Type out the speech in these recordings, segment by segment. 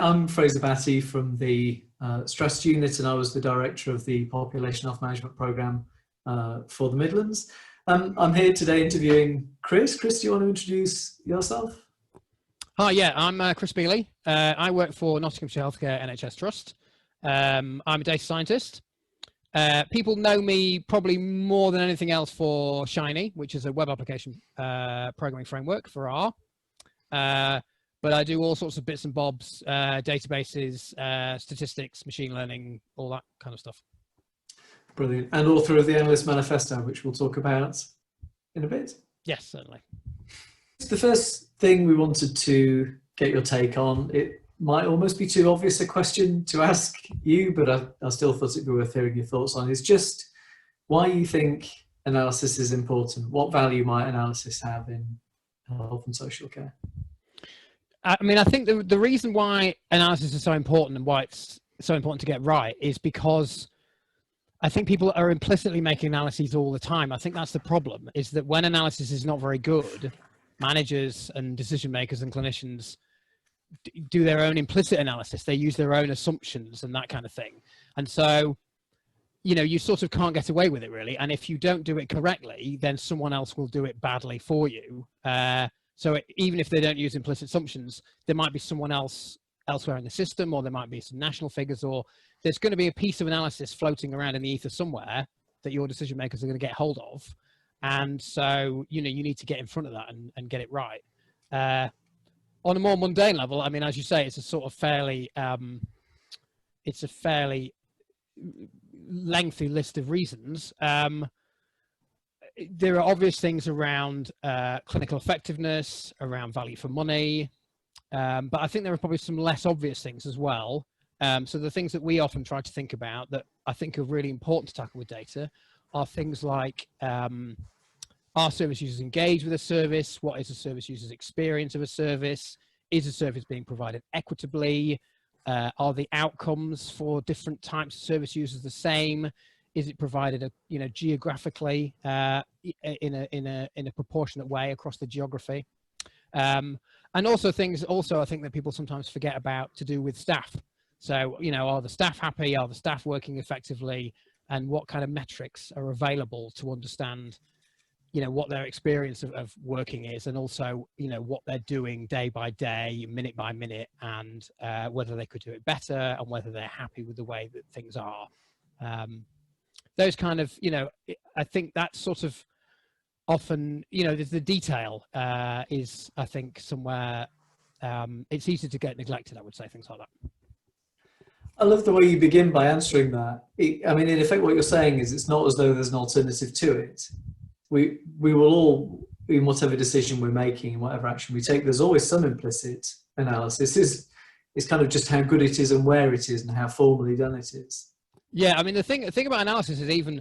I'm Fraser Batty from the Strategy Unit, and I was the director of the Population Health Management Programme for the Midlands. I'm here today interviewing Chris. Chris, do you want to introduce yourself? Hi, yeah, I'm Chris Beeley. I work for Nottinghamshire Healthcare NHS Trust. I'm a data scientist. People know me probably more than anything else for Shiny, which is a web application programming framework for R. But I do all sorts of bits and bobs, databases, statistics, machine learning, all that kind of stuff. Brilliant. And author of the Analyst Manifesto, which we'll talk about in a bit. Yes, certainly. The first thing we wanted to get your take on, it might almost be too obvious a question to ask you, but I still thought it'd be worth hearing your thoughts on, is just why you think analysis is important. What value might analysis have in health and social care? I mean, I think the reason why analysis is so important and why it's so important to get right is because I think people are implicitly making analyses all the time. I think that's the problem, is that when analysis is not very good, managers and decision makers and clinicians do their own implicit analysis. They use their own assumptions and that kind of thing. And so, you know, you sort of can't get away with it really. And if you don't do it correctly, then someone else will do it badly for you. So even if they don't use implicit assumptions, there might be someone else elsewhere in the system, or there might be some national figures, or there's going to be a piece of analysis floating around in the ether somewhere that your decision makers are going to get hold of. And so, you know, you need to get in front of that and get it right. On a more mundane level, I mean, as you say, it's a sort of fairly lengthy list of reasons. There are obvious things around clinical effectiveness, around value for money, but I think there are probably some less obvious things as well. So the things that we often try to think about that I think are really important to tackle with data are things like, are service users engaged with a service? What is a service user's experience of a service? Is a service being provided equitably? Are the outcomes for different types of service users the same? Is it provided, you know, geographically in a proportionate way across the geography? And also things, I think that people sometimes forget about to do with staff. So, you know, are the staff happy? Are the staff working effectively? And what kind of metrics are available to understand, you know, what their experience of working is, and also, you know, what they're doing day by day, minute by minute, and whether they could do it better, and whether they're happy with the way that things are. Those kind of, you know, I think that's sort of often, you know, the detail is, I think, somewhere it's easy to get neglected, I would say, things like that. I love the way you begin by answering that. I mean, in effect, what you're saying is it's not as though there's an alternative to it. We will all, in whatever decision we're making, whatever action we take, there's always some implicit analysis. It's kind of just how good it is and where it is and how formally done it is. Yeah, I mean, the thing about analysis is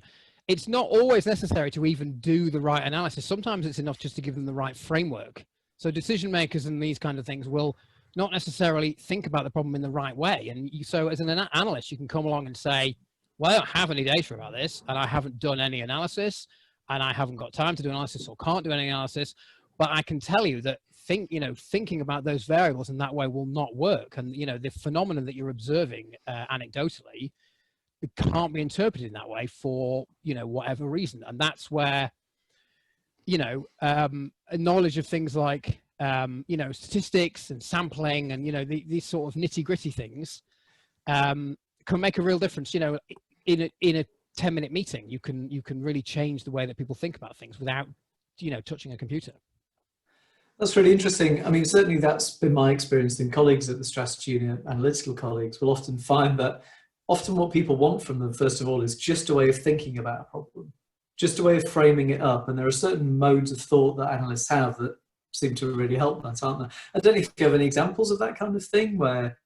it's not always necessary to even do the right analysis. Sometimes it's enough just to give them the right framework. So decision makers and these kind of things will not necessarily think about the problem in the right way. And so as an analyst, you can come along and say, well, I don't have any data about this, and I haven't done any analysis, and I haven't got time to do analysis or can't do any analysis, but I can tell you that thinking about those variables in that way will not work. And, you know, the phenomenon that you're observing anecdotally, it can't be interpreted in that way for, you know, whatever reason. And that's where, you know, a knowledge of things like, you know, statistics and sampling and, you know, these sort of nitty gritty things can make a real difference. You know, in a 10-minute meeting, you can really change the way that people think about things without, you know, touching a computer. That's really interesting. I mean, certainly that's been my experience. And colleagues at the Strategy Unit, analytical colleagues, will often find that often what people want from them, first of all, is just a way of thinking about a problem, just a way of framing it up. And there are certain modes of thought that analysts have that seem to really help that, aren't there? I don't know if you have any examples of that kind of thing where,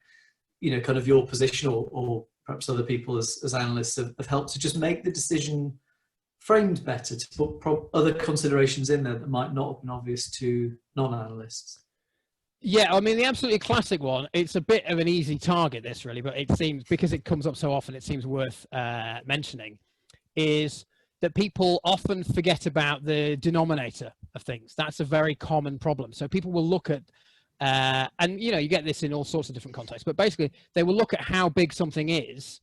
you know, kind of your position or perhaps other people as analysts have helped to just make the decision framed better, to put other considerations in there that might not have been obvious to non-analysts. Yeah, I mean, the absolutely classic one, it's a bit of an easy target, this really, but it seems, because it comes up so often, it seems worth mentioning, is that people often forget about the denominator of things. That's a very common problem. So people will look at And, you know, you get this in all sorts of different contexts, but basically they will look at how big something is,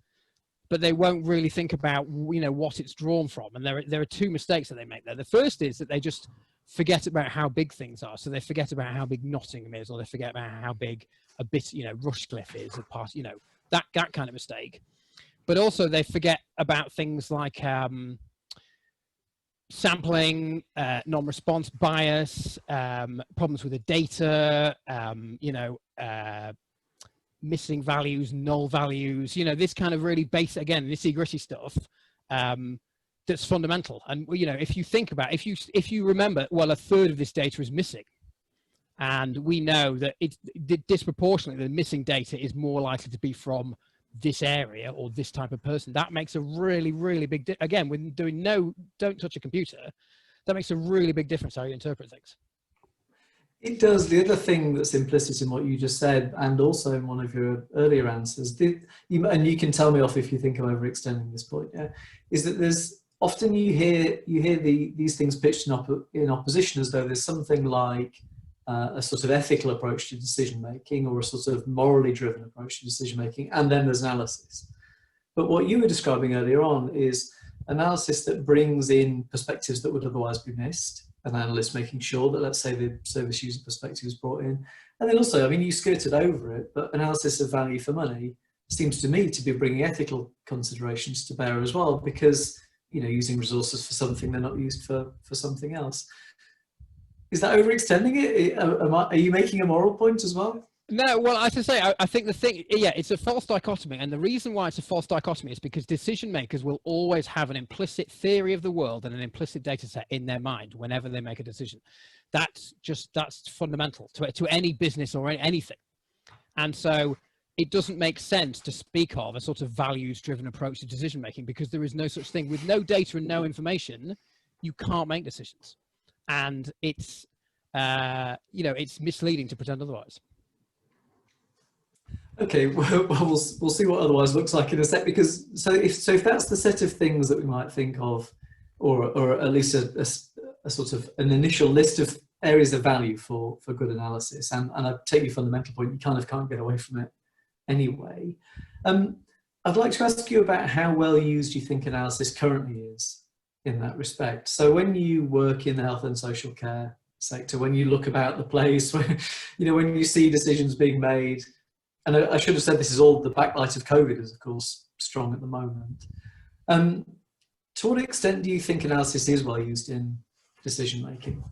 but they won't really think about, you know, what it's drawn from. And there are two mistakes that they make there. The first is that they just forget about how big things are. So they forget about how big Nottingham is, or they forget about how big a bit, you know, Rushcliffe is, a part, you know, that kind of mistake. But also they forget about things like sampling, non-response bias, problems with the data, you know, missing values, null values, you know, this kind of really basic, again, nitty-gritty stuff that's fundamental. And, you know, if you think about, if you remember, well, a third of this data is missing, and we know that it's disproportionately, the missing data is more likely to be from this area or this type of person. That makes a really, really big, again, when doing don't touch a computer, that makes a really big difference how you interpret things. It does. The other thing that's implicit in what you just said, and also in one of your earlier answers, and you can tell me off if you think I'm overextending this point, yeah, is that there's often you hear these things pitched in opposition as though there's something like a sort of ethical approach to decision making, or a sort of morally driven approach to decision making, and then there's analysis. But what you were describing earlier on is analysis that brings in perspectives that would otherwise be missed. An analyst making sure that, let's say, the service user perspective is brought in. And then also, I mean, you skirted over it, but analysis of value for money seems to me to be bringing ethical considerations to bear as well, because, you know, using resources for something they're not used for something else. Is that overextending it? Are you making a moral point as well? No, well, as I say, I think the thing, yeah, it's a false dichotomy. And the reason why it's a false dichotomy is because decision makers will always have an implicit theory of the world and an implicit data set in their mind whenever they make a decision. That's fundamental to any business or anything. And so it doesn't make sense to speak of a sort of values-driven approach to decision making, because there is no such thing. With no data and no information, you can't make decisions. And it's, you know, it's misleading to pretend otherwise. Okay, well, we'll see what otherwise looks like in a sec, because so if that's the set of things that we might think of, or at least a sort of an initial list of areas of value for good analysis, and I take your fundamental point, you kind of can't get away from it anyway. I'd like to ask you about how well used you think analysis currently is in that respect. So when you work in the health and social care sector, when you look about the place, when, you know, when you see decisions being made, and I should have said this is all the backlight of COVID is, of course, strong at the moment. To what extent do you think analysis is well used in decision making?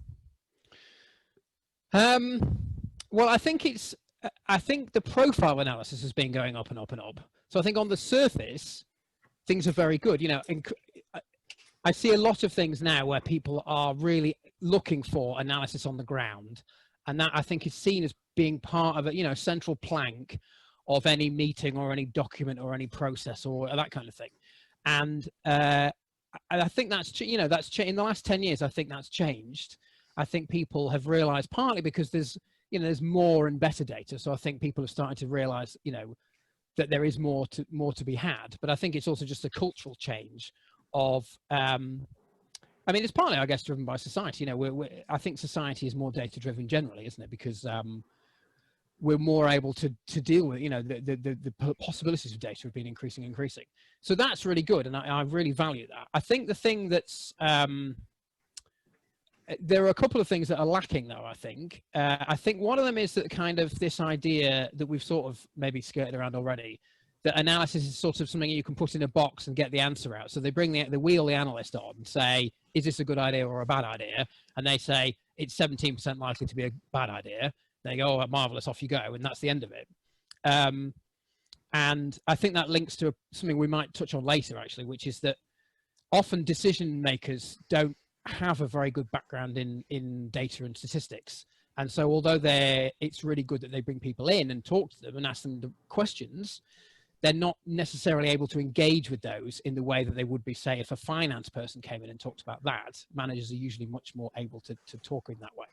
Well, I think the profile analysis has been going up and up and up. So I think on the surface, things are very good. You know, I see a lot of things now where people are really looking for analysis on the ground, and that I think is seen as being part of a, you know, central plank of any meeting or any document or any process or that kind of thing. And I think that's, you know, in the last 10 years, I think that's changed. I think people have realized, partly because there's, you know, there's more and better data. So I think people have started to realize, you know, that there is more to be had. But I think it's also just a cultural change of, I mean, it's partly, I guess, driven by society. You know, I think society is more data-driven generally, isn't it? Because we're more able to deal with, you know, the possibilities of data have been increasing. So that's really good, and I really value that. I think the thing that's there are a couple of things that are lacking, though. I think one of them is that kind of this idea that we've sort of maybe skirted around already, that analysis is sort of something you can put in a box and get the answer out. So they bring the wheel the analyst on and say, is this a good idea or a bad idea? And they say, it's 17% likely to be a bad idea. They go, oh, marvelous, off you go. And that's the end of it. And I think that links to something we might touch on later, actually, which is that often decision makers don't have a very good background in data and statistics. And so although it's really good that they bring people in and talk to them and ask them the questions, they're not necessarily able to engage with those in the way that they would be, say, if a finance person came in and talked about that. Managers are usually much more able to talk in that way.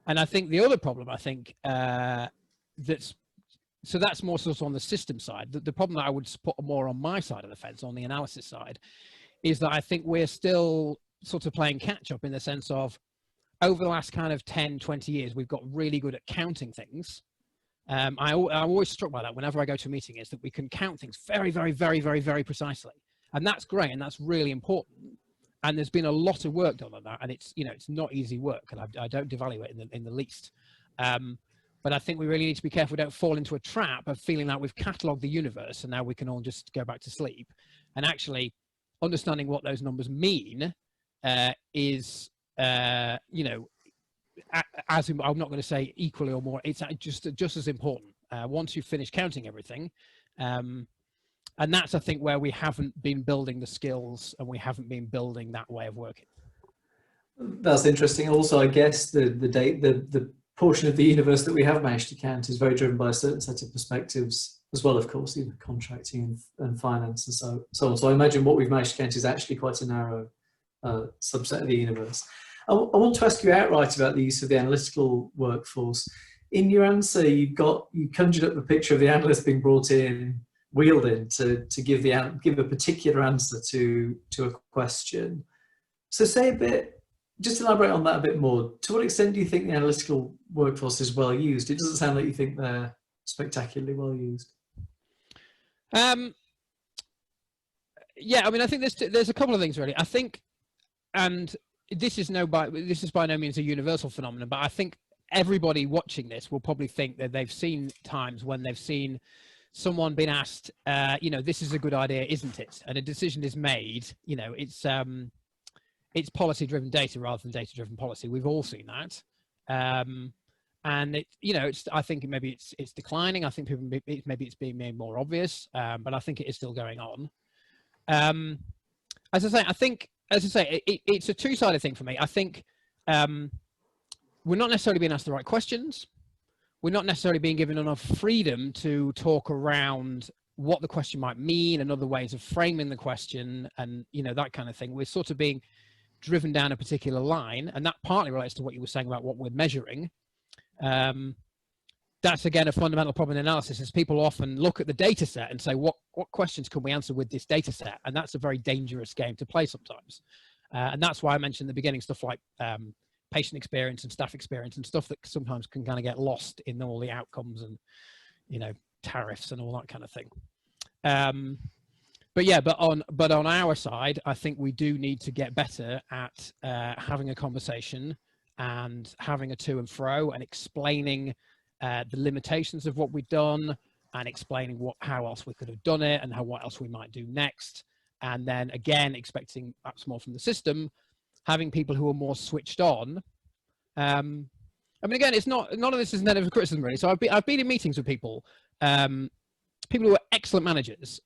And I think the other problem, I think, that's more sort of on the system side. The problem that I would put more on my side of the fence, on the analysis side, is that I think we're still sort of playing catch up in the sense of over the last kind of 10, 20 years, we've got really good at counting things. I'm always struck by that whenever I go to a meeting, is that we can count things very, very, very, very, very precisely. And that's great. And that's really important. And there's been a lot of work done on that. And it's, you know, it's not easy work. And I don't devalue it in the least. But I think we really need to be careful we don't fall into a trap of feeling like we've catalogued the universe and now we can all just go back to sleep. And actually understanding what those numbers mean is, you know, as I'm not going to say equally or more, it's just as important once you've finished counting everything. And that's, I think, where we haven't been building the skills and we haven't been building that way of working. That's interesting. Also, I guess the portion of the universe that we have managed to count is very driven by a certain set of perspectives as well, of course, you know, contracting and finance and so on. So I imagine what we've managed to count is actually quite a narrow subset of the universe. I want to ask you outright about the use of the analytical workforce. In your answer, you conjured up the picture of the analyst being brought in, wheeled in to give a particular answer to a question. So say a bit. Just elaborate on that a bit more. To what extent do you think the analytical workforce is well used? It doesn't sound like you think they're spectacularly well used. Yeah, I mean, I think there's a couple of things really. I think, and this is by no means a universal phenomenon, but I think everybody watching this will probably think that they've seen times when they've seen someone being asked, you know, this is a good idea, isn't it? And a decision is made. You know, it's policy-driven data rather than data-driven policy. We've all seen that, and it, you know, I think maybe it's declining. I think maybe it's being made more obvious, but I think it is still going on. As I say, it's a two-sided thing for me. I think we're not necessarily being asked the right questions. We're not necessarily being given enough freedom to talk around what the question might mean and other ways of framing the question, and you know, that kind of thing. We're sort of being driven down a particular line, and that partly relates to what you were saying about what we're measuring. That's again a fundamental problem in analysis, is people often look at the data set and say, what questions can we answer with this data set? And that's a very dangerous game to play sometimes. And that's why I mentioned in the beginning stuff like patient experience and staff experience and stuff that sometimes can kind of get lost in all the outcomes and, you know, tariffs and all that kind of thing. But yeah, but on our side, I think we do need to get better at having a conversation and having a to and fro and explaining the limitations of what we've done and explaining how else we could have done it and what else we might do next. And then again, expecting perhaps more from the system, having people who are more switched on. I mean, again, it's not, none of this is negative criticism really. So I've been in meetings with people, people who are excellent managers,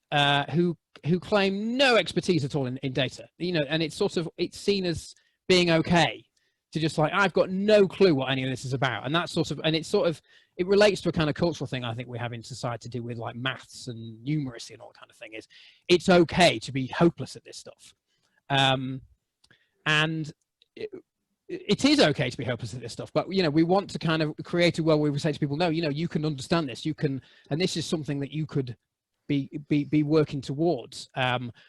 who claim no expertise at all in data, you know, and it's seen as being okay to just like, I've got no clue what any of this is about. And that's it relates to a kind of cultural thing I think we have in society to do with like maths and numeracy and all that kind of thing. Is it's okay to be hopeless at this stuff. And it is okay to be hopeless at this stuff, but you know, we want to kind of create a world where we say to people, no, you know, you can understand this, you can, and this is something that you could be working towards.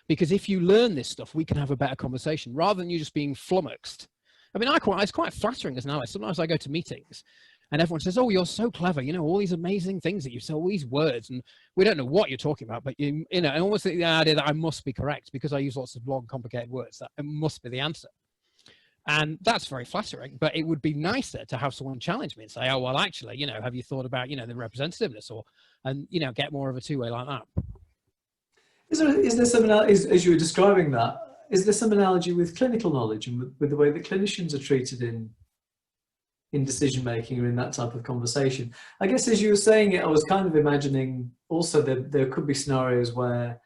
Because if you learn this stuff, we can have a better conversation rather than you just being flummoxed. I mean, it's quite flattering as an analyst. Sometimes I go to meetings and everyone says, oh, you're so clever, you know, all these amazing things that you say, all these words, and we don't know what you're talking about, but you know, and almost the idea that I must be correct because I use lots of long, complicated words, that it must be the answer. And that's very flattering, but it would be nicer to have someone challenge me and say, oh, well, actually, you know, have you thought about, you know, the representativeness and, you know, get more of a two-way like that. Is there some, as you were describing that, is there some analogy with clinical knowledge and with the way that clinicians are treated in decision-making or in that type of conversation? I guess as you were saying it, I was kind of imagining also that there could be scenarios where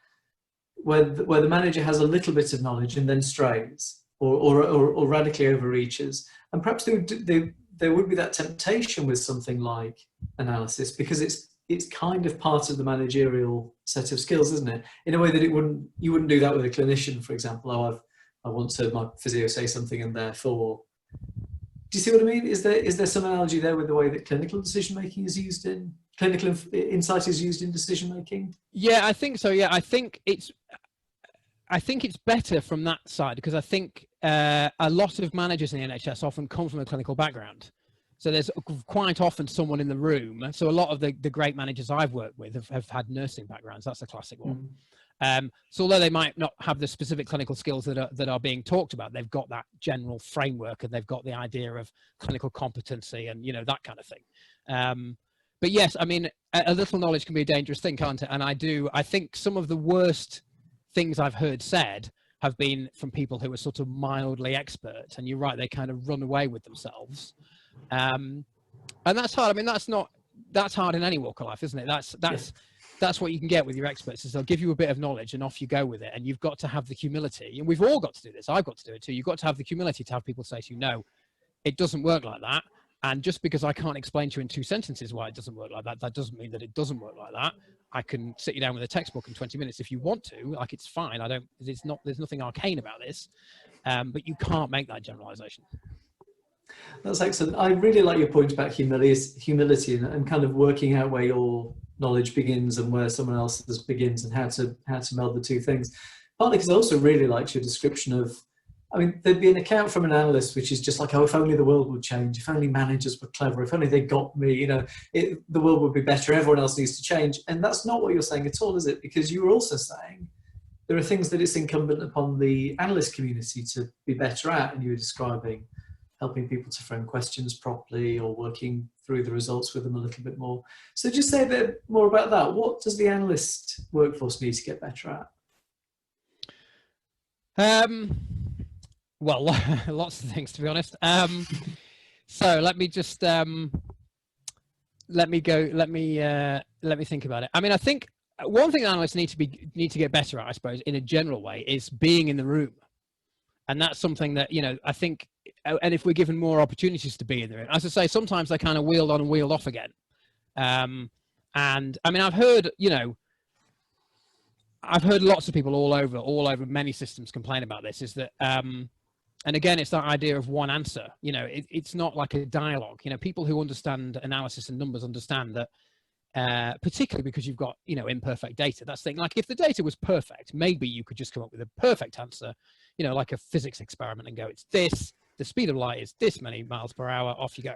the manager has a little bit of knowledge and then strays or radically overreaches, and perhaps there would be that temptation with something like analysis because it's kind of part of the managerial set of skills, isn't it? In a way that you wouldn't do that with a clinician, for example. Oh, I once heard my physio say something and therefore. Do you see what I mean? Is there some analogy there with the way that clinical decision-making is used clinical insight is used in decision-making? Yeah, I think so. Yeah, I think it's, I think it's better from that side, because I think a lot of managers in the NHS often come from a clinical background. So there's quite often someone in the room. So a lot of the great managers I've worked with have had nursing backgrounds. That's a classic one. So although they might not have the specific clinical skills that are being talked about, they've got that general framework, and they've got the idea of clinical competency and, that kind of thing. But yes, I mean, a little knowledge can be a dangerous thing, can't it? And I think some of the worst things I've heard said have been from people who are sort of mildly expert, and you're right, they kind of run away with themselves. And that's hard. I mean, that's hard in any walk of life, isn't it? That's what you can get with your experts, is they'll give you a bit of knowledge and off you go with it. And you've got to have the humility, and we've all got to do this. I've got to do it too. You've got to have the humility to have people say to you, no, it doesn't work like that. And just because I can't explain to you in 2 sentences why it doesn't work like that, that doesn't mean that it doesn't work like that. I can sit you down with a textbook in 20 minutes if you want to. Like, it's fine. There's nothing arcane about this, but you can't make that generalization. That's excellent. I really like your point about humility and kind of working out where your knowledge begins and where someone else's begins, and how to meld the two things. Partly because I also really liked your description of, I mean, there'd be an account from an analyst which is just like, oh, if only the world would change, if only managers were clever, if only they got me, the world would be better, everyone else needs to change. And that's not what you're saying at all, is it? Because you were also saying there are things that it's incumbent upon the analyst community to be better at, and you were describing helping people to frame questions properly, or working through the results with them a little bit more. So just say a bit more about that. What does the analyst workforce need to get better at? Well, lots of things, to be honest. So let me just let me think about it. I mean, I think one thing analysts need to get better at, I suppose, in a general way, is being in the room. And that's something that, I think, and if we're given more opportunities to be in the room, as I say, sometimes they kind of wheeled on and wheeled off again. And I mean, I've heard lots of people all over many systems complain about this, is that, and again, it's that idea of one answer. It's not like a dialogue. People who understand analysis and numbers understand that, particularly because you've got, imperfect data. That's the thing. Like, if the data was perfect, maybe you could just come up with a perfect answer, like a physics experiment, and go, it's this, the speed of light is this many miles per hour, off you go.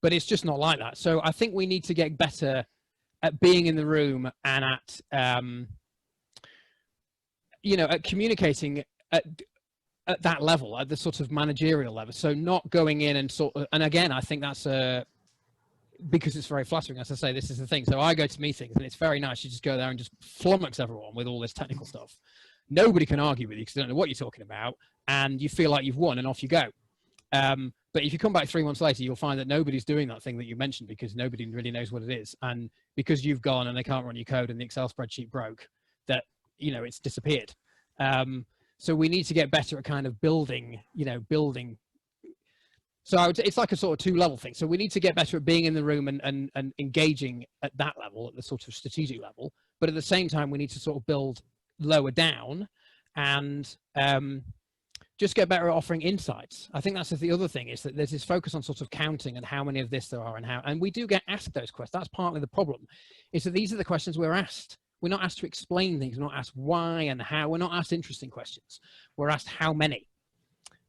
But it's just not like that. So I think we need to get better at being in the room, and at, at communicating at that level, at the sort of managerial level. So not going in and and again, I think that's because it's very flattering. As I say, this is the thing. So I go to meetings, and it's very nice. You just go there and just flummox everyone with all this technical stuff. Nobody can argue with you because they don't know what you're talking about, and you feel like you've won, and off you go. But if you come back 3 months later, you'll find that nobody's doing that thing that you mentioned, because nobody really knows what it is. And because you've gone and they can't run your code and the Excel spreadsheet broke, that, it's disappeared. So we need to get better at kind of building. So it's like a sort of 2-level thing. So we need to get better at being in the room and engaging at that level, at the sort of strategic level. But at the same time, we need to sort of build lower down, and just get better at offering insights. I think that's the other thing, is that there's this focus on sort of counting and how many of this there are, and we do get asked those questions. That's partly the problem, is that these are the questions we're asked. We're not asked to explain things. We're not asked why and how. We're not asked interesting questions. We're asked how many.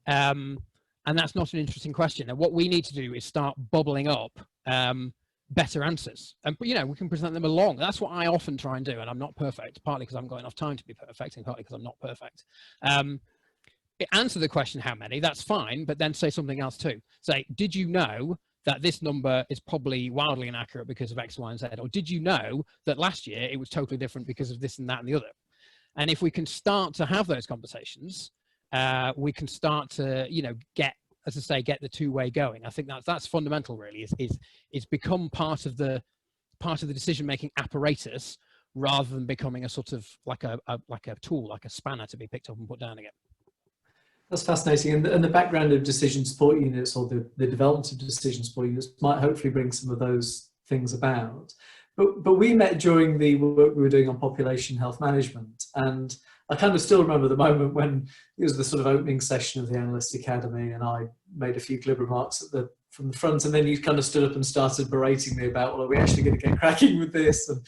And that's not an interesting question. And what we need to do is start bubbling up better answers. And, we can present them along. That's what I often try and do. And I'm not perfect, partly because I haven't got enough time to be perfect, and partly because I'm not perfect. Answer the question, how many, that's fine, but then say something else too. Say, did you know that this number is probably wildly inaccurate because of X, Y, and Z? Or did you know that last year it was totally different because of this and that and the other? And if we can start to have those conversations, we can start to, get, as I say, get the two-way going. I think that's fundamental, really, is become part of the decision-making apparatus, rather than becoming a sort of like a tool, like a spanner to be picked up and put down again. That's fascinating. And the background of decision support units, or the development of decision support units, might hopefully bring some of those things about. But we met during the work we were doing on population health management, and I kind of still remember the moment when it was the sort of opening session of the Analyst Academy, and I made a few glib remarks from the front, and then you kind of stood up and started berating me about, well, are we actually going to get cracking with this? And,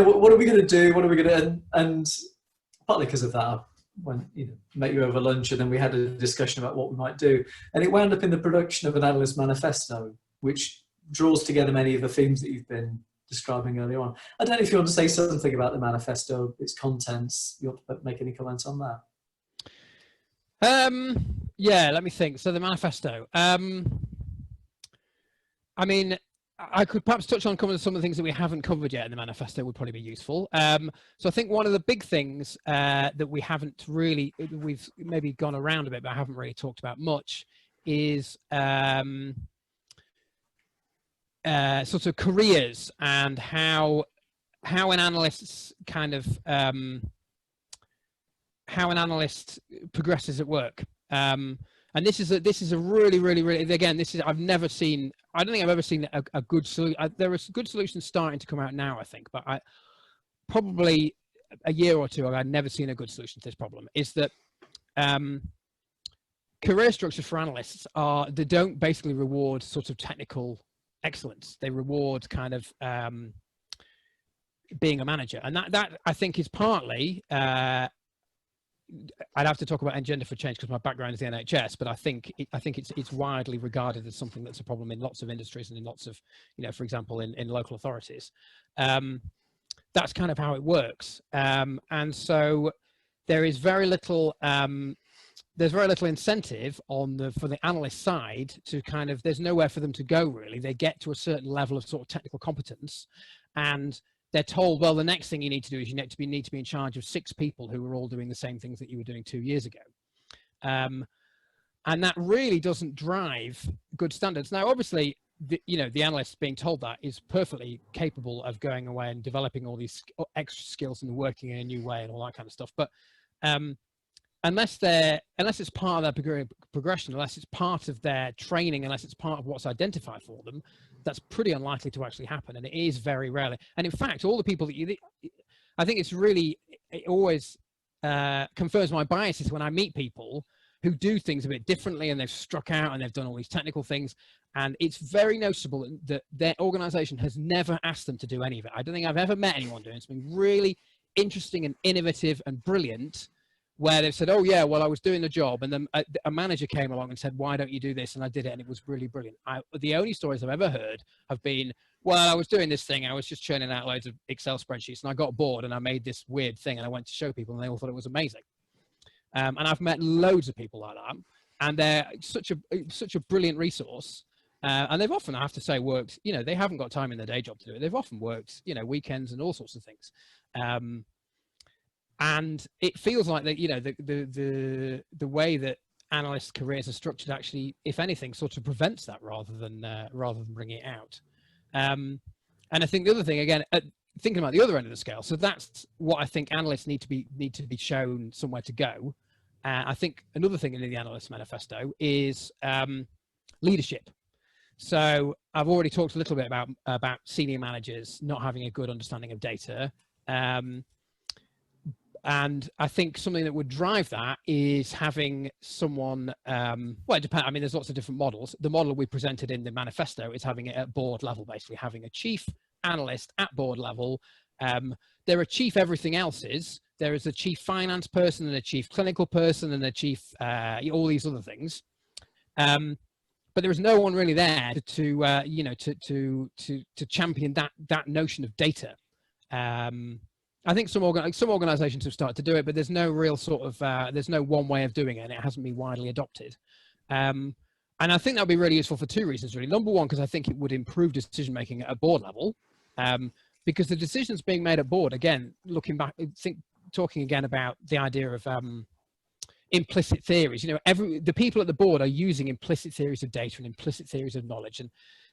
what are we going to do? What are we going to... And partly because of that, I met you over lunch, and then we had a discussion about what we might do. And it wound up in the production of an Analyst Manifesto, which draws together many of the themes that you've been describing earlier on. I don't know if you want to say something about the manifesto, its contents. You want to make any comments on that? Yeah, let me think. So the manifesto. I mean, I could perhaps touch on some of the things that we haven't covered yet in the manifesto would probably be useful. So I think one of the big things that we've maybe gone around a bit, but I haven't really talked about much, is sort of careers and how an analyst's kind of how an analyst progresses at work. And this is a really again, I don't think I've ever seen a good solution. There are good solutions starting to come out now, I think, but probably a year or two ago, I'd never seen a good solution to this problem. Is that career structures for analysts they don't basically reward sort of technical excellence. They reward kind of being a manager, and that I think is partly I'd have to talk about Engender for Change because my background is the NHS, but I think it's widely regarded as something that's a problem in lots of industries and in lots of, for example, in local authorities. That's kind of how it works, and so there is very little. There's very little incentive for the analyst side to kind of, there's nowhere for them to go really. They get to a certain level of sort of technical competence, and they're told, well, the next thing you need to do is you need to be in charge of 6 people who are all doing the same things that you were doing 2 years ago. And that really doesn't drive good standards. Now, obviously, the analyst being told that is perfectly capable of going away and developing all these extra skills and working in a new way and all that kind of stuff. But unless it's part of their progression, unless it's part of their training, unless it's part of what's identified for them, that's pretty unlikely to actually happen. And it is very rarely. And in fact, all the people I think it always confirms my biases when I meet people who do things a bit differently and they've struck out and they've done all these technical things. And it's very noticeable that their organization has never asked them to do any of it. I don't think I've ever met anyone doing something really interesting and innovative and brilliant where they've said, oh yeah, well, I was doing the job, and then a manager came along and said, why don't you do this? And I did it, and it was really brilliant. The only stories I've ever heard have been, well, I was doing this thing, I was just churning out loads of Excel spreadsheets, and I got bored, and I made this weird thing, and I went to show people, and they all thought it was amazing. And I've met loads of people like that, and they're such a brilliant resource. And they've often, I have to say, worked, they haven't got time in their day job to do it. They've often worked, weekends and all sorts of things. And it feels like that, the way that analyst careers are structured actually, if anything, sort of prevents that rather than bringing it out. And I think the other thing, again, thinking about the other end of the scale, so that's what I think analysts need to be shown somewhere to go. I think another thing in the Analyst Manifesto is leadership. So I've already talked a little bit about senior managers not having a good understanding of data. And I think something that would drive that is having someone, well, it depends. I mean, there's lots of different models. The model we presented in the manifesto is having it at board level, basically having a chief analyst at board level. There are chief everything else's. There is a chief finance person and a chief clinical person and a chief, all these other things. But there is no one really there to champion that notion of data. I think some organizations have started to do it, but there's no real sort of, there's no one way of doing it, and it hasn't been widely adopted. And I think that would be really useful for 2 reasons, really. Number one, because I think it would improve decision-making at a board level, because the decisions being made at board, again, looking back, talking again about the idea of implicit theories, the people at the board are using implicit theories of data and implicit theories of knowledge, and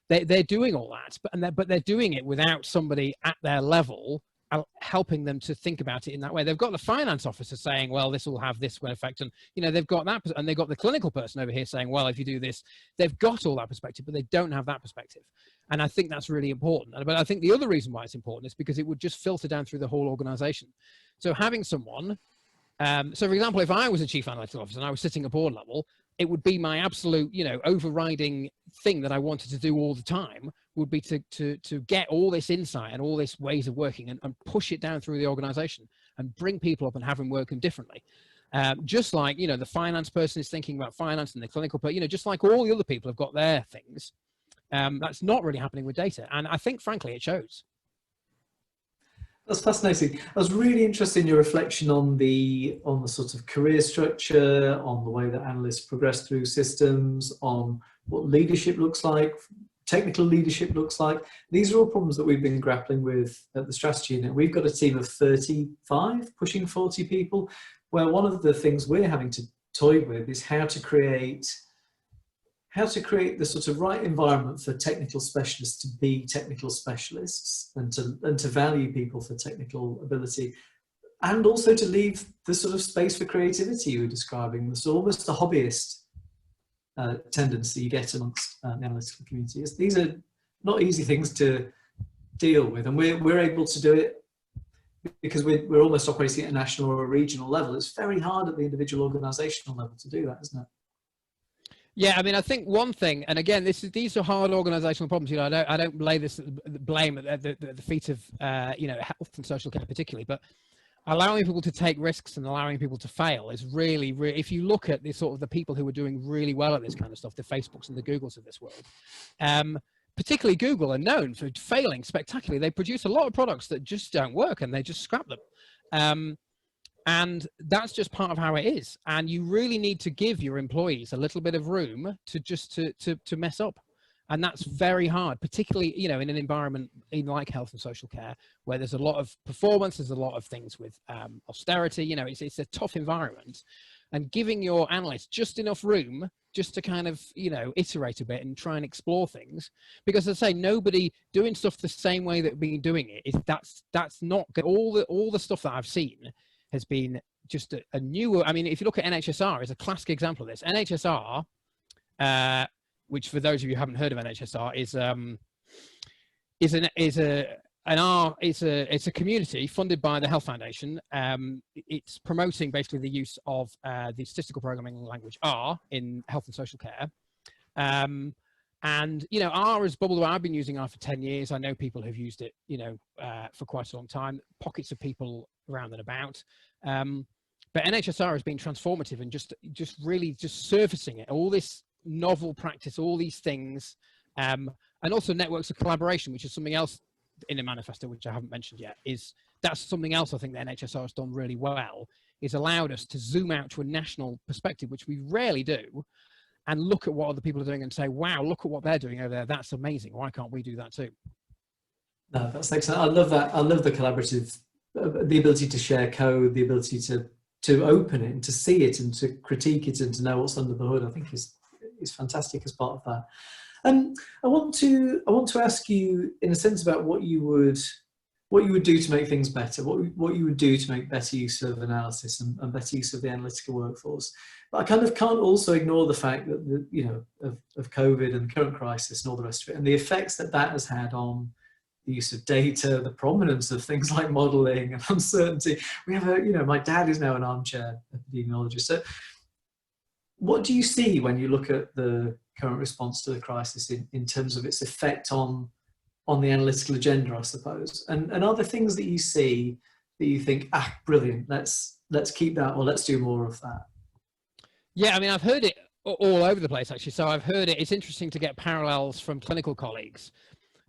they're doing all that, but they're doing it without somebody at their level helping them to think about it in that way. They've got the finance officer saying, well, this will have this effect, and they've got that, and they've got the clinical person over here saying, well, if you do this, they've got all that perspective, but they don't have that perspective. And I think that's really important. But I think the other reason why it's important is because it would just filter down through the whole organization. So having someone, so for example, if I was a chief analytical officer and I was sitting at board level, it would be my absolute, overriding thing that I wanted to do all the time, would be to get all this insight and all this ways of working and push it down through the organization and bring people up and have them working differently. Just like, the finance person is thinking about finance, and the clinical person, just like all the other people have got their things. That's not really happening with data. And I think, frankly, it shows. That's fascinating. I was really interested in your reflection on the sort of career structure, on the way that analysts progress through systems, on what leadership looks like, technical leadership looks like. These are all problems that we've been grappling with at the strategy unit. We've got a team of 35, pushing 40 people, where one of the things we're having to toy with is how to create the sort of right environment for technical specialists to be technical specialists, and to value people for technical ability, and also to leave the sort of space for creativity you were describing. So almost a hobbyist tendency you get amongst the analytical community. These are not easy things to deal with, and we're able to do it because we're almost operating at a national or a regional level. It's very hard at the individual organizational level to do that, isn't it? Yeah, I mean, I think one thing, and again, these are hard organisational problems. I don't lay this blame at the feet of health and social care particularly, but allowing people to take risks and allowing people to fail is really, really. If you look at the sort of the people who are doing really well at this kind of stuff, the Facebooks and the Googles of this world, particularly Google, are known for failing spectacularly. They produce a lot of products that just don't work, and they just scrap them. And that's just part of how it is. And you really need to give your employees a little bit of room to mess up. And that's very hard, particularly, in an environment like health and social care, where there's a lot of performance, there's a lot of things with austerity, it's a tough environment. And giving your analysts just enough room just to kind of, iterate a bit and try and explore things. Because as I say, nobody doing stuff the same way that we've been doing it, that's not good. All the stuff that I've seen has been just a newer. I mean, if you look at NHSR, is a classic example of this. NHSR, which for those of you who haven't heard of NHSR, it's a community funded by the Health Foundation. It's promoting basically the use of the statistical programming language R in health and social care. And R has bubbled away. I've been using R for 10 years. I know people who've used it, for quite a long time. Pockets of people around and about. But NHSR has been transformative and just really surfacing it. All this novel practice, all these things, and also networks of collaboration, which is something else in the manifesto, which I haven't mentioned yet. That's something else I think the NHSR has done really well. Is allowed us to zoom out to a national perspective, which we rarely do, and look at what other people are doing and say, wow, look at what they're doing over there. That's amazing. Why can't we do that too? No, that's excellent. I love that. I love the collaborative, the ability to share code, the ability to open it and to see it and to critique it and to know what's under the hood. I think is fantastic as part of that. I want to ask you, in a sense, about what you would do to make things better, what you would do to make better use of analysis and better use of the analytical workforce. But I kind of can't also ignore the fact that of COVID and the current crisis and all the rest of it, and the effects that has had on the use of data, the prominence of things like modelling and uncertainty. We have my dad is now an armchair epidemiologist. So what do you see when you look at the current response to the crisis in terms of its effect on the analytical agenda, I suppose? And are there things that you see that you think, brilliant, let's keep that, or let's do more of that? Yeah, I mean, I've heard it all over the place, actually. So I've heard it. It's interesting to get parallels from clinical colleagues.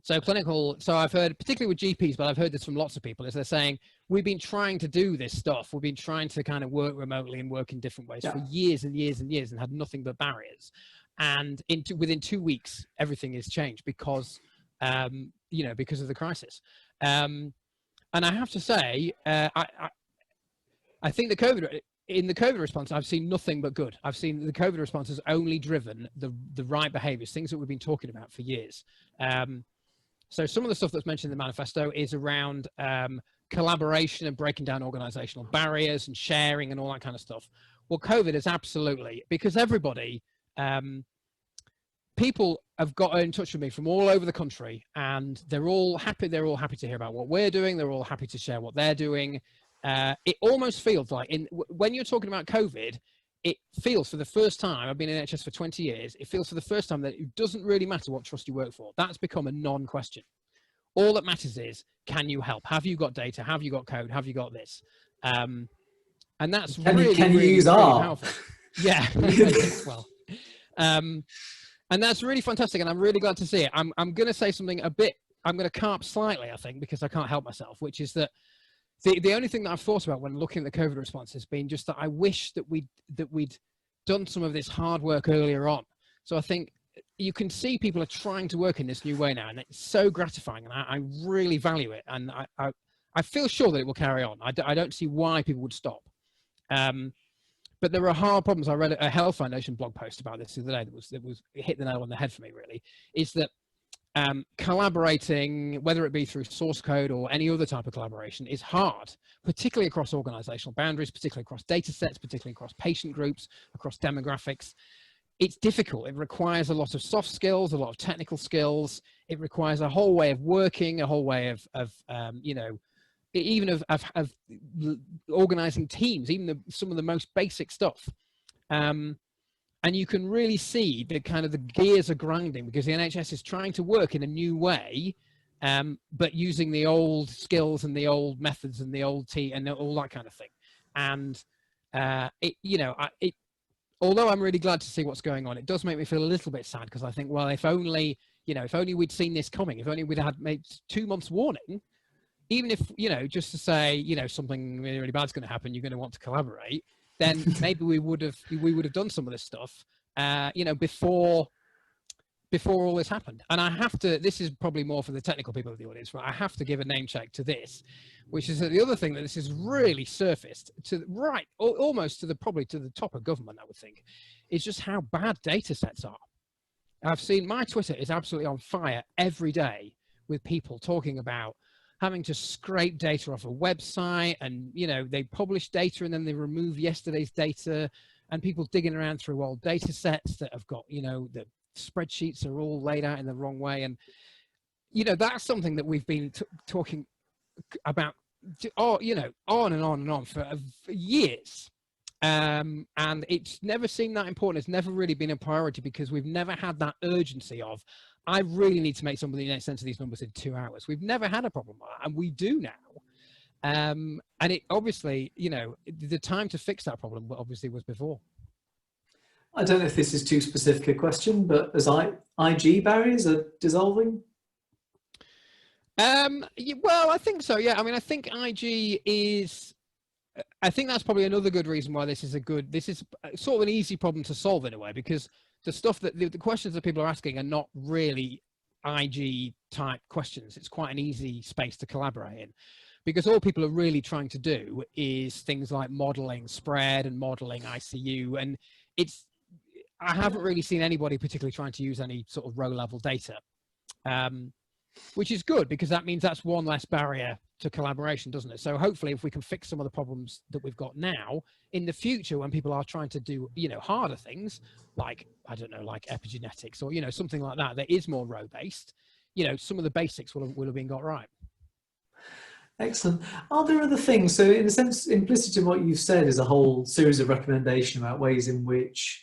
So I've heard, particularly with GPs, but I've heard this from lots of people, is they're saying, we've been trying to do this stuff. We've been trying to kind of work remotely and work in different ways for years and years and years and had nothing but barriers. And within 2 weeks, everything has changed because of the crisis. And I have to say, I think in the COVID response, I've seen nothing but good. I've seen the COVID response has only driven the right behaviors, things that we've been talking about for years. So some of the stuff that's mentioned in the manifesto is around collaboration and breaking down organizational barriers and sharing and all that kind of stuff. Well, COVID is absolutely, because everybody, people have got in touch with me from all over the country, and they're all happy. They're all happy to hear about what we're doing. They're all happy to share what they're doing. It almost feels like when you're talking about COVID, it feels for the first time, I've been in NHS for 20 years, it feels for the first time that it doesn't really matter what trust you work for. That's become a non-question. All that matters is, can you help? Have you got data? Have you got code? Have you got this? And that's can really, you really, use really R? powerful. Yeah, yes, well. And that's really fantastic, and I'm really glad to see it. I'm going to say something a bit, I'm going to carp slightly, I think, because I can't help myself, which is that the only thing that I've thought about when looking at the COVID response has been just that I wish that we'd done some of this hard work earlier on. So I think you can see people are trying to work in this new way now, and it's so gratifying, and I really value it, and I feel sure that it will carry on. I don't see why people would stop. But there are hard problems. I read a Health Foundation blog post about this the other day that was it hit the nail on the head for me, really, is that collaborating, whether it be through source code or any other type of collaboration, is hard, particularly across organizational boundaries, particularly across data sets, particularly across patient groups, across demographics. It's difficult. It requires a lot of soft skills, a lot of technical skills. It requires a whole way of working, a whole way of you know, even of organizing teams, even some of the most basic stuff. And you can really see the kind of the gears are grinding because the NHS is trying to work in a new way, but using the old skills and the old methods and the old and all that kind of thing. And although I'm really glad to see what's going on, it does make me feel a little bit sad because I think, well, if only we'd seen this coming, if only we'd had maybe 2 months warning, even if, just to say, something really, really bad's going to happen, you're going to want to collaborate, then maybe we would have done some of this stuff, before all this happened. And I have to, this is probably more for the technical people of the audience, right? I have to give a name check to this, which is that the other thing that this has really surfaced to almost to probably to the top of government, I would think, is just how bad data sets are. I've seen my Twitter is absolutely on fire every day with people talking about having to scrape data off a website, and they publish data and then they remove yesterday's data, and people digging around through old data sets that have got the spreadsheets are all laid out in the wrong way. And that's something that we've been talking about on and on and on for years, and it's never seemed that important. It's never really been a priority because we've never had that urgency of, I really need to make somebody make sense of these numbers in 2 hours. We've never had a problem with that, and we do now. And it obviously, the time to fix that problem obviously was before. I don't know if this is too specific a question, but as IG barriers are dissolving? Well, I think so, yeah. I mean, I think IG is, I think that's probably another good reason why this is sort of an easy problem to solve in a way, because the stuff that the questions that people are asking are not really IG type questions. It's quite an easy space to collaborate in, because all people are really trying to do is things like modeling spread and modeling ICU. And I haven't really seen anybody particularly trying to use any sort of row level data, which is good because that means that's one less barrier to collaboration, doesn't it? So hopefully if we can fix some of the problems that we've got now, in the future when people are trying to do harder things like, I don't know, like epigenetics or something like that is more row based, some of the basics will have been got right. Excellent. Are there other things? So in a sense, implicit in what you've said is a whole series of recommendations about ways in which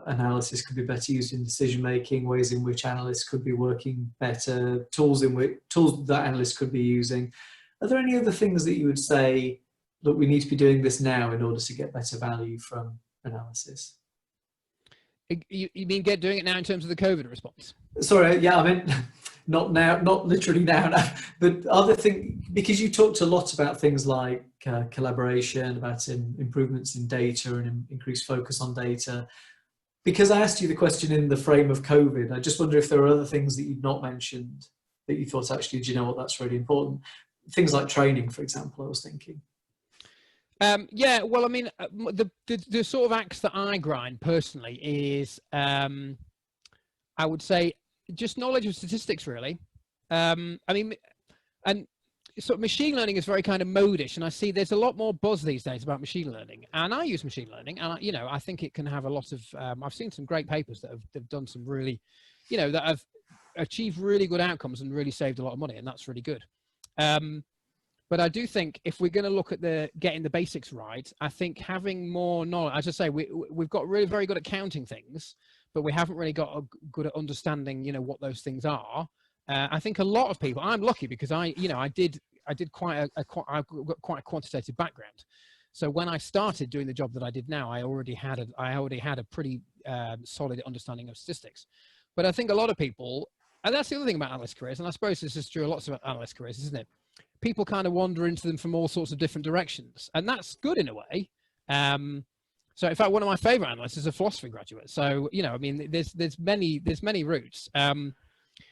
analysis could be better used in decision making, ways in which analysts could be working better, tools that analysts could be using. Are there any other things that you would say, look, we need to be doing this now in order to get better value from analysis? You mean doing it now in terms of the COVID response? Sorry, yeah, I meant not now, not literally now, but other things, because you talked a lot about things like collaboration, about improvements in data and increased focus on data. Because I asked you the question in the frame of COVID, I just wonder if there are other things that you've not mentioned that you thought, actually, do you know what, that's really important? Things like training, for example, I was thinking. Yeah, well, I mean, the sort of axe that I grind personally is, I would say, just knowledge of statistics, really. I mean, and sort of machine learning is very kind of modish, and I see there's a lot more buzz these days about machine learning, and I use machine learning, and I think it can have a lot of, I've seen some great papers that have done some really, that have achieved really good outcomes and really saved a lot of money, and that's really good. But I do think if we're going to look at getting the basics right, I think having more knowledge, as I say, we've got really very good at counting things, but we haven't really got good at understanding, what those things are. I think a lot of people, I'm lucky because I did I've got quite a quantitative background. So when I started doing the job that I did now, I already had a pretty solid understanding of statistics. But I think a lot of people, and that's the other thing about analyst careers, and I suppose this is true of lots of analyst careers, isn't it? People kind of wander into them from all sorts of different directions, and that's good in a way. So in fact, one of my favorite analysts is a philosophy graduate. So, I mean, there's many routes.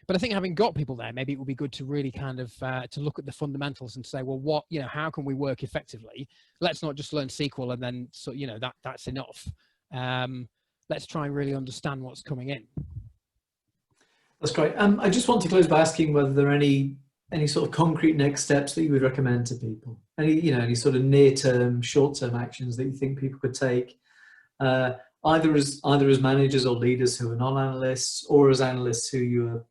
But I think having got people there, maybe it would be good to really kind of to look at the fundamentals and say, well, how can we work effectively? Let's not just learn SQL and then, that's enough. Let's try and really understand what's coming in. That's great. I just want to close by asking whether there are any sort of concrete next steps that you would recommend to people. Any sort of near-term, short-term actions that you think people could take, either as managers or leaders who are non-analysts, or as analysts who you are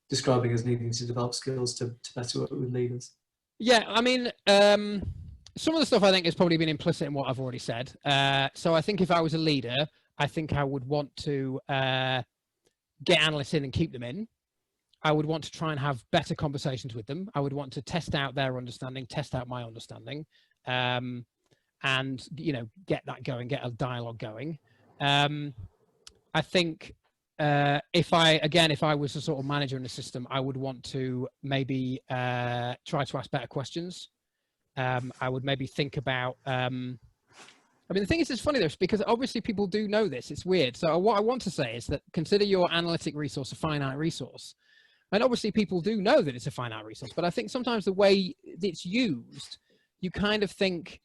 describing as needing to develop skills to better work with leaders? Yeah, I mean, some of the stuff I think has probably been implicit in what I've already said. So I think if I was a leader, I think I would want to get analysts in and keep them in. I would want to try and have better conversations with them. I would want to test out their understanding, test out my understanding, and get that going, get a dialogue going. I think if I was a sort of manager in the system, I would want to maybe try to ask better questions. I would maybe think about. I mean, the thing is, it's funny though, because obviously people do know this. It's weird. So what I want to say is that consider your analytic resource a finite resource. And obviously people do know that it's a finite resource, but I think sometimes the way it's used, you kind of think,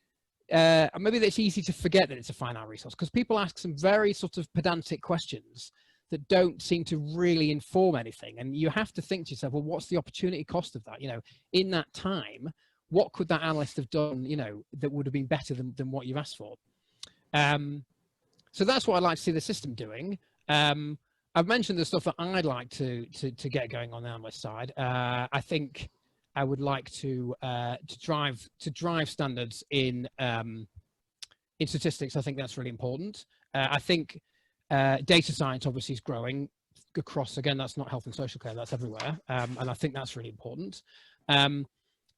maybe it's easy to forget that it's a finite resource because people ask some very sort of pedantic questions that don't seem to really inform anything. And you have to think to yourself, well, what's the opportunity cost of that? In that time, what could that analyst have done, that would have been better than what you've asked for? So that's what I'd like to see the system doing. I've mentioned the stuff that I'd like to get going on the analyst side. I think I would like to drive standards in statistics. I think that's really important. I think data science obviously is growing across. Again, that's not health and social care; that's everywhere, and I think that's really important. And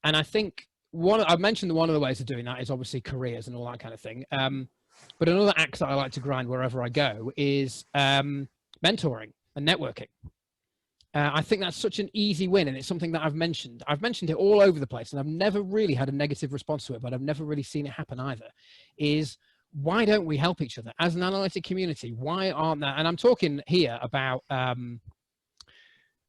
I think I've mentioned one of the ways of doing that is obviously careers and all that kind of thing. But another axe that I like to grind wherever I go is mentoring and networking. I think that's such an easy win, and it's something that I've mentioned. I've mentioned it all over the place, and I've never really had a negative response to it, but I've never really seen it happen either. Is why don't we help each other as an analytic community? Why aren't there? And I'm talking here about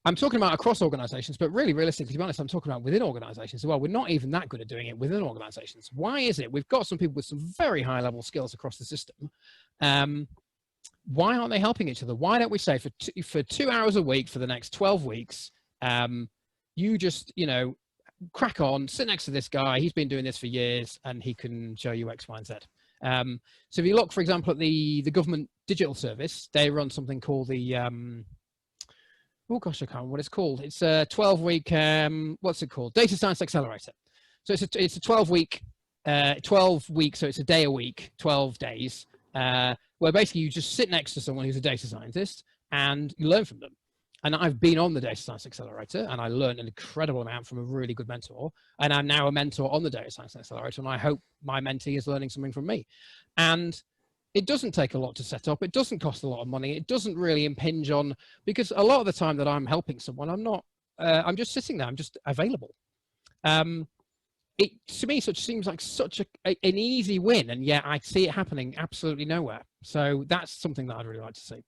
across organizations, but really realistically, to be honest, I'm talking about within organizations as well. We're not even that good at doing it within organizations. Why is it? We've got some people with some very high level skills across the system. Why aren't they helping each other? Why don't we say for 2 hours a week for the next 12 weeks, you just, crack on, sit next to this guy. He's been doing this for years and he can show you X, Y, and Z. So if you look, for example, at the government digital service, they run something called the, oh gosh, I can't remember what it's called. It's a 12-week, what's it called? Data Science Accelerator. So it's a 12-week, so it's a day a week, 12 days, where basically you just sit next to someone who's a data scientist and you learn from them. And I've been on the Data Science Accelerator and I learned an incredible amount from a really good mentor. And I'm now a mentor on the Data Science Accelerator, and I hope my mentee is learning something from me. And it doesn't take a lot to set up. It doesn't cost a lot of money. It doesn't really impinge on, because a lot of the time that I'm helping someone, I'm just sitting there. I'm just available. It to me seems like such an easy win, and yet I see it happening absolutely nowhere. So that's something that I'd really like to see.